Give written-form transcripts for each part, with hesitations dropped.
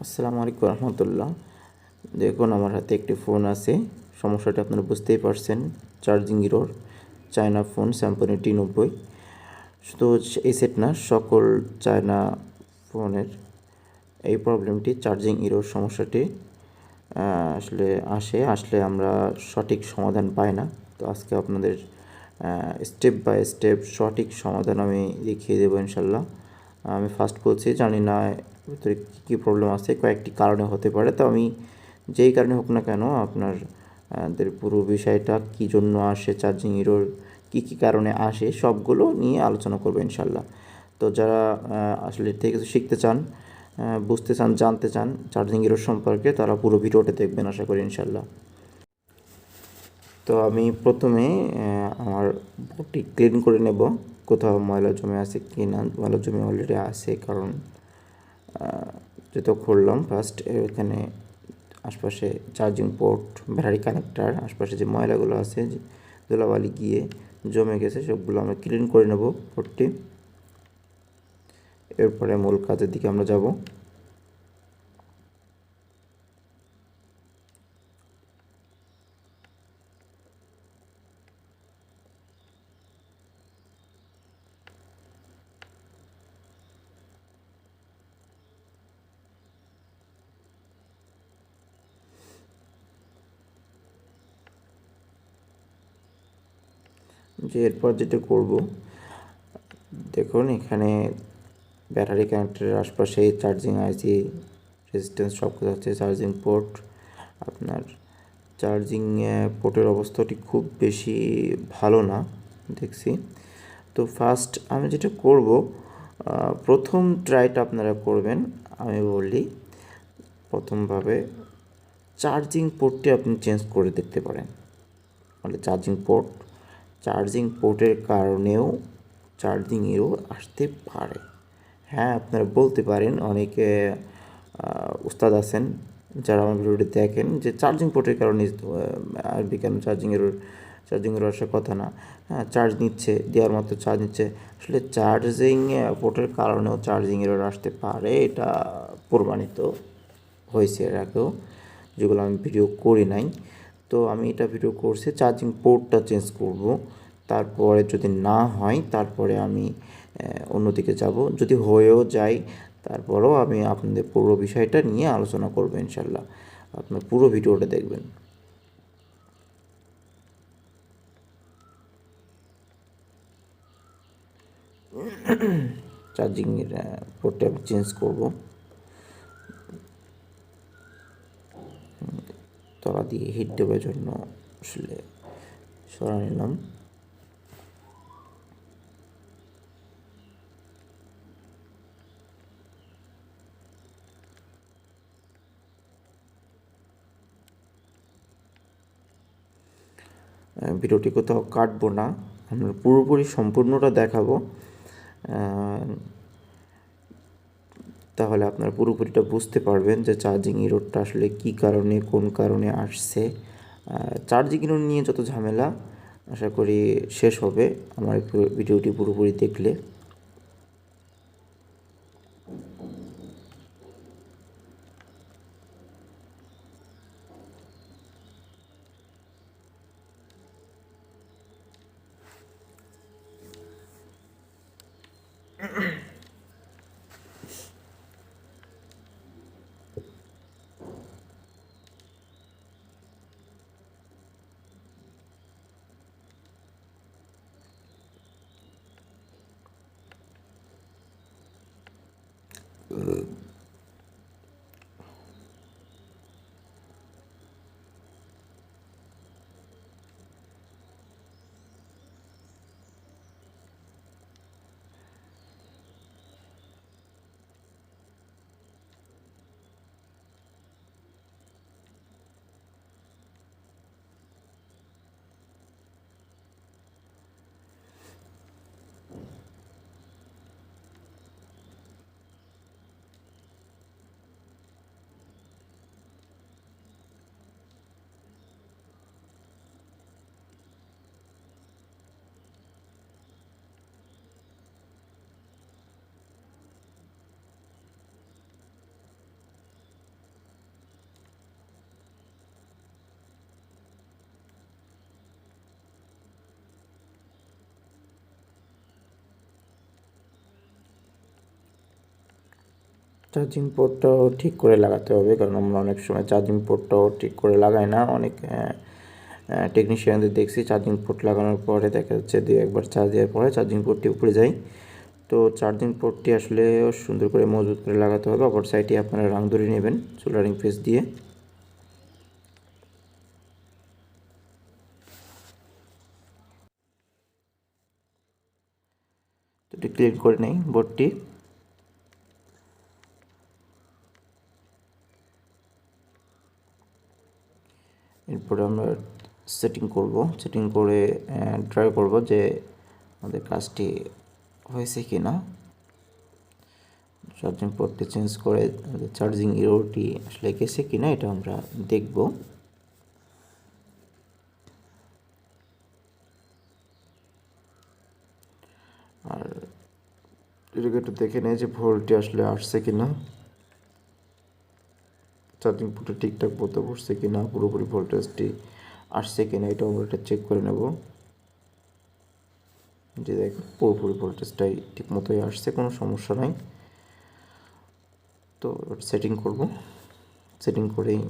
আসসালামু আলাইকুম রহমতুল্লাহ। দেখুন আমার হাতে একটি ফোন আছে। সমস্যাটা আপনারা বুঝতেই পারছেন, charging error, China phone Samsung T90। শুধু এই সেট না, সকল চায়না ফোনের এই প্রবলেমটি, চার্জিং ইরোর সমস্যাটি আসলে আসলে আমরা সঠিক সমাধান পাই না। তো আজকে আপনাদের স্টেপ বাই স্টেপ সঠিক সমাধান আমি দেখিয়ে দেবো ইনশাল্লাহ। আমি ফার্স্ট বলছি, জানি না ভিতরে কী কী প্রবলেম আছে, কয়েকটি কারণে হতে পারে। তো আমি যেই কারণে হোক না কেন আপনাদের পুরো বিষয়টা কী জন্য আসে, চার্জিং ইরোর কী কী কারণে আসে, সবগুলো নিয়ে আলোচনা করবো ইনশাল্লাহ। তো যারা আসলে থেকে কিছু শিখতে চান, বুঝতে চান, জানতে চান চার্জিং ইরোর সম্পর্কে, তারা পুরো ভিডিওটা দেখবেন আশা করি ইনশাল্লাহ। তো আমি প্রথমে আমার বোর্ডটি ক্লিন করে নেব, কোথাও ময়লা জমে আছে কি না। ময়লা জমে অলরেডি আছে, কারণ যেটা খুললাম ফার্স্ট, এখানে আশপাশে চার্জিং পোর্ট, ব্যাটারি কানেক্টার, আশপাশে যে ময়লাগুলো আছে, যে ধুলাবালি গিয়ে জমে গেছে, সবগুলো আমরা ক্লিন করে নেব পোর্টটি। এরপরে মূল কাজের দিকে আমরা যাব। এরপর যেটা করব, দেখুন এখানে ব্যাটারি কানেক্টরের আশপাশে চার্জিং আইসি, রেজিস্ট্যান্স সব কিছু আছে, চার্জিং পোর্ট। আপনার চার্জিং পোর্টের অবস্থাটি খুব বেশি ভালো না দেখছি। তো ফার্স্ট আমি যেটা করব, প্রথম ট্রাইটা আপনারা করবেন, আমি বলি প্রথমভাবে চার্জিং পোর্টটি আপনি চেঞ্জ করে দেখতে পারেন। মানে চার্জিং পোর্টের কারণেও চার্জিং ইরো আসতে পারে। হ্যাঁ, আপনারা বলতে পারেন, অনেকে উস্তাদ আছেন যারা আমার ভিডিওটি দেখেন, যে চার্জিং পোর্টের কারণে আসবে কেন, চার্জিং এরও আসার কথা না। হ্যাঁ, চার্জ নিচ্ছে, দেওয়ার মতো চার্জ নিচ্ছে। আসলে চার্জিং পোর্টের কারণেও চার্জিং এরর আসতে পারে, এটা প্রমাণিত হয়েছে এর আগেও, যেগুলো আমি ভিডিও করি নাই। তো আমি এটা ভিডিও করছি, চার্জিং পোর্টটা চেঞ্জ করব। তারপরে যদি না হয়, তারপরে আমি অন্যদিকে যাব। যদি হয়েও যায়, তারপরেও আমি আপনাদের পুরো বিষয়টা নিয়ে আলোচনা করব ইনশাল্লাহ। আপনার পুরো ভিডিওটা দেখবেন। চার্জিংয়ের পোর্টটা আমি চেঞ্জ করব। তলা দিয়ে হিট দেওয়ার জন্য আসলে সরা নিলাম। ভিডিওটি কোথাও কাটবো না, আমরা পুরোপুরি সম্পূর্ণটা দেখাবো। তাহলে আপনারা পুরোপুরিটা বুঝতে পারবেন যে চার্জিং ইরোরটা আসলে কী কারণে, কোন কারণে আসছে। চার্জিং ইরোর নিয়ে যত ঝামেলা, আশা করি শেষ হবে আমার ভিডিওটি পুরোপুরি দেখলে। চার্জিং পোর্টটাও ঠিক করে লাগাতে হবে, কারণ আমরা অনেক সময় চার্জিং পোর্টটাও ঠিক করে লাগাই না। অনেক টেকনিশিয়ানদের দেখছি চার্জিং পোর্ট লাগানোর পরে দেখা যাচ্ছে 2-1 বার চার্জ দেওয়ার পরে চার্জিং পোর্টটি উপরে যায়। তো চার্জিং পোর্টটি আসলে সুন্দর করে মজবুত করে লাগাতে হবে। অপর সাইডে আপনারা রাং ধরে নেবেন সোল্ডারিং পেজ দিয়ে। তো এটি ক্লিন করে নেই বোর্ডটি। এরপরে আমরা সেটিং করব, সেটিং করে ট্রাই করব যে আমাদের কাজটি হয়েছে কি না। চার্জিং পোর্টটি চেঞ্জ করে চার্জিং এররটি আসলে গেছে কি না এটা আমরা দেখব। আর এটাকে একটু দেখে নেই যে ভোল্টটি আসলে আসছে কি না, চার্জিং পোর্টে ঠিকঠাক মতো বসছে কি না, পুরোপুরি ভোল্টেজটি আসছে কি না এটাও আমরা এটা চেক করে নেব। যে দেখ পুরোপুরি ভোল্টেজটাই ঠিক মতোই আসছে, কোনো সমস্যা নাই। তো সেটিং করব, সেটিং করেই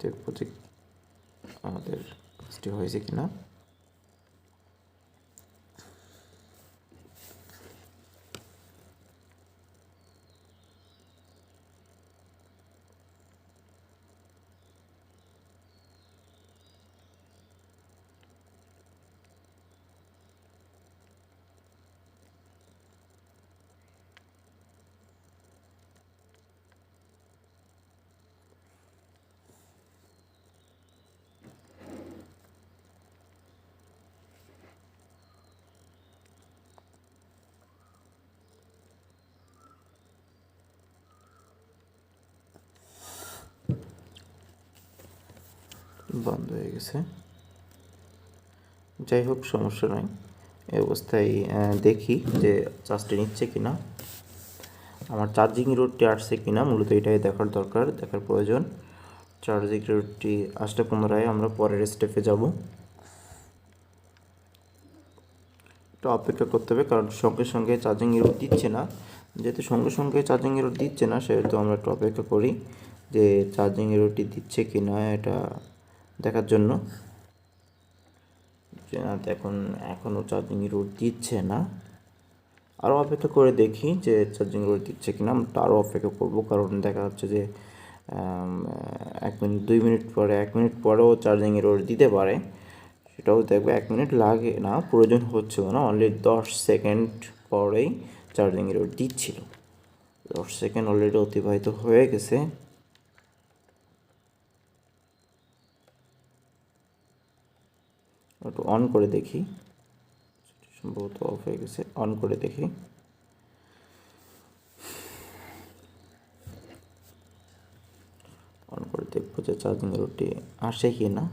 দেখব যে আমাদের কাজটি হয়েছে কিনা। বন্ধ হয়ে গেছে, যাই হোক সমস্যা নাই। এই অবস্থায় দেখি যে চার্জটি নিচ্ছে কিনা, আমার চার্জিং রোডটি আসছে কিনা, মূলত এটাই দেখার দরকার, দেখার প্রয়োজন। চার্জিং রোডটি আসলে পুনরায় আমরা পরের স্টেপে যাব। একটু অপেক্ষা করতে হবে, কারণ সঙ্গে সঙ্গে চার্জিং রোড দিচ্ছে না। যেহেতু সঙ্গে সঙ্গে চার্জিং রোড দিচ্ছে না, সেহেতু আমরা একটু অপেক্ষা করি যে চার্জিং রোডটি দিচ্ছে কি না এটা দেখার জন্য। যে না, এখনও চার্জিং রোড দিচ্ছে না, আরও অপেক্ষা করে দেখি যে চার্জিং রোড দিচ্ছে কিনা। আমরা আরও অপেক্ষা করব, কারণ দেখা যাচ্ছে যে 1 মিনিট 2 মিনিট পরে 1 মিনিট পরেও চার্জিং রোড দিতে পারে, সেটাও দেখবো। 1 মিনিট লাগে না, প্রয়োজন হচ্ছিল না, অনলি 10 সেকেন্ড পরেই চার্জিং রোড দিচ্ছিল। 10 সেকেন্ড অলরেডি অতিবাহিত হয়ে গেছে। একটু অন করে দেখি, সম্ভবত অফ হয়ে গেছে, অন করে দেখি। অন করে দেখবো যে চার্জিং রোডটি আসে কি না।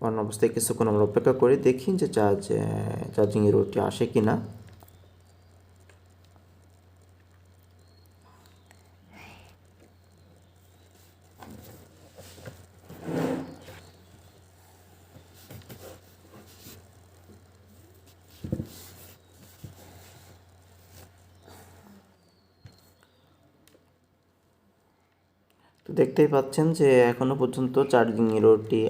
অন অবস্থায় কিছুক্ষণ আমরা অপেক্ষা করে দেখি যে চার্জিং রোডটি আসে কি না। তো দেখতেই পাচ্ছেন যে এখনও পর্যন্ত চার্জিং এররটি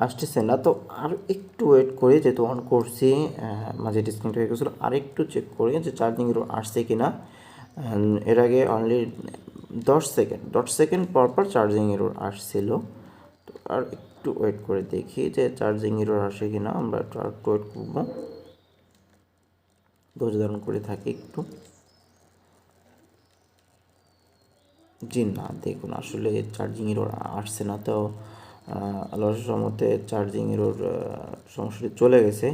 আসতেছে না। তো আর একটু ওয়েট করে, যেহেতু অন করছি, মাঝে ডিসকানেক্ট হয়ে গেছিলো, আর একটু চেক করে যে চার্জিং এরর আসছে কি না। এর আগে অনলি 10 সেকেন্ড পর পর চার্জিং এরর আসছিল। তো আর একটু ওয়েট করে দেখি যে চার্জিং এরর আসে কি না। আমরা একটু ওয়েট করবো, ধৈর্য ধারণ করে থাকি একটু। জি না, দেখুন আসলে চার্জিং এরর আসছে না। তো আল্লাহর রহমতে চার্জিং এরর সমস্যাটি চলে গেছে।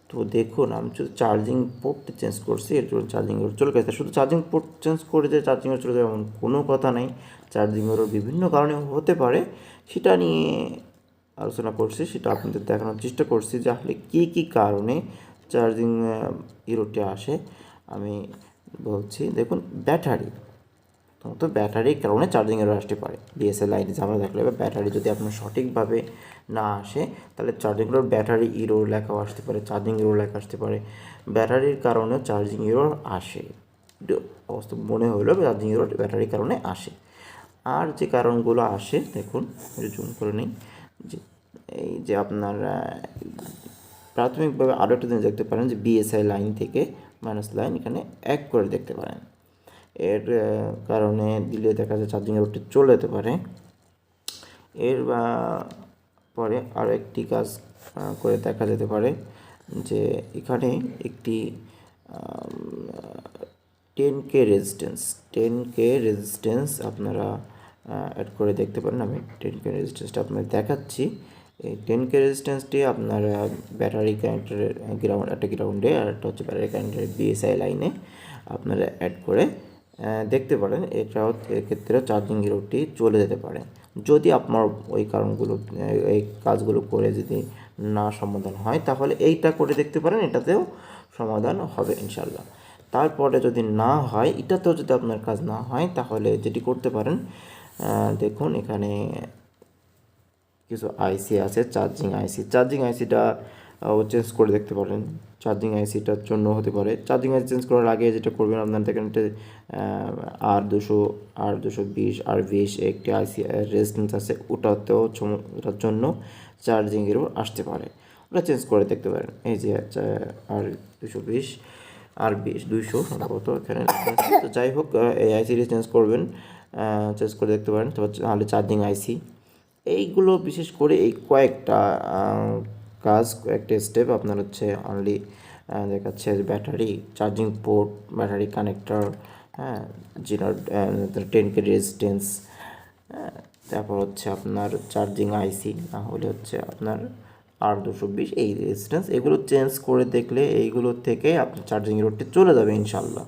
তো দেখুন, আমি শুধু চার্জিং পোর্টটি চেঞ্জ করছি, এর জন্য চার্জিং এরর চলে গেছে। শুধু চার্জিং পোর্ট চেঞ্জ করে যে চার্জিং এরর চলে যাবে এমন কোনো কথা নেই। চার্জিং এরর বিভিন্ন কারণে হতে পারে, সেটা নিয়ে আলোচনা করছি, সেটা আপনাদের দেখানোর চেষ্টা করছি যে আসলে কী কী কারণে চার্জিং এররটি আসে। আমি বলছি, দেখুন ব্যাটারির কারণে চার্জিং এরর আসতে পারে। ডিএসএল লাইনে ঝামেলা থাকলে বা ব্যাটারি যদি আপনার সঠিকভাবে না আসে, তাহলে চার্জিংগুলোর ব্যাটারি ইরোর লেখাও আসতে পারে, চার্জিং ইরোর লেখা আসতে পারে। ব্যাটারির কারণে চার্জিং ইরোর আসে, একটু অবস্থা মনে হলো চার্জিং ইরোর ব্যাটারির কারণে আসে। আর যে কারণগুলো আসে দেখুন, জুম করে নিই, যে এই যে আপনার প্রাথমিকভাবে আরও একটা জিনিস দেখতে পারেন যে বিএসআই লাইন থেকে মাইনাস লাইন এখানে এক করে দেখতে পারেন। এর কারণে দিলে দেখা যায় চার্জিং রোডটি চলে যেতে পারে। এর পরে আরও একটি কাজ করে দেখা যেতে পারে যে এখানে একটি 10K রেজিস্ট্যান্স আপনারা অ্যাড করে দেখতে পারেন। আমি 10K রেজিস্ট্যান্সটা আপনাদের দেখাচ্ছি। এই 10K রেজিস্ট্যান্সটি আপনার ব্যাটারি কানেক্টরের একটা গ্রাউন্ডে আর একটা হচ্ছে ব্যাটারি কানেক্টরের বিএসআই লাইনে আপনারা অ্যাড করে দেখতে পারেন। এটাও এক্ষেত্রে চার্জিং হিরোটি চলে যেতে পারে। যদি আপনার ওই কারণগুলো এই কাজগুলো করে যদি না সমাধান হয় তাহলে এইটা করে দেখতে পারেন, এটাতেও সমাধান হবে ইনশাল্লাহ। তারপরে যদি না হয়, এটাতেও যদি আপনার কাজ না হয় তাহলে যেটি করতে পারেন, দেখুন এখানে কিছু আইসি আছে, চার্জিং আইসিটা চেঞ্জ করে দেখতে পারেন। চার্জিং আইসিটার জন্য হতে পারে, চার্জিং আইসি চেঞ্জ করার আগে যেটা করবেন আপনার দেখেন একটা R220 R20 একটি আইসি রেজিস্ট্যান্স আছে, ওটার জন্য চার্জিং এরও আসতে পারে, ওটা চেঞ্জ করে দেখতে পারেন। এই যে R220 R200 সম্ভবত এখানে। তো যাই হোক, এই আইসিটি চেঞ্জ করবেন, চেঞ্জ করে দেখতে পারেন। তাহলে চার্জিং আইসি এইগুলো বিশেষ করে এই কয়েকটা কাজ, কয়েকটা স্টেপ আপনার হচ্ছে অনলি দেখাচ্ছে battery, charging port, battery connector, হ্যাঁ, 10K রেজিস্ট্যান্স, তারপর হচ্ছে আপনার চার্জিং আইসি, না হলে হচ্ছে আপনার R220 এই রেজিস্ট্যান্স, এগুলো চেঞ্জ করে দেখলে এইগুলো থেকে আপনার চার্জিং রোডটি চলে যাবে ইনশাল্লাহ।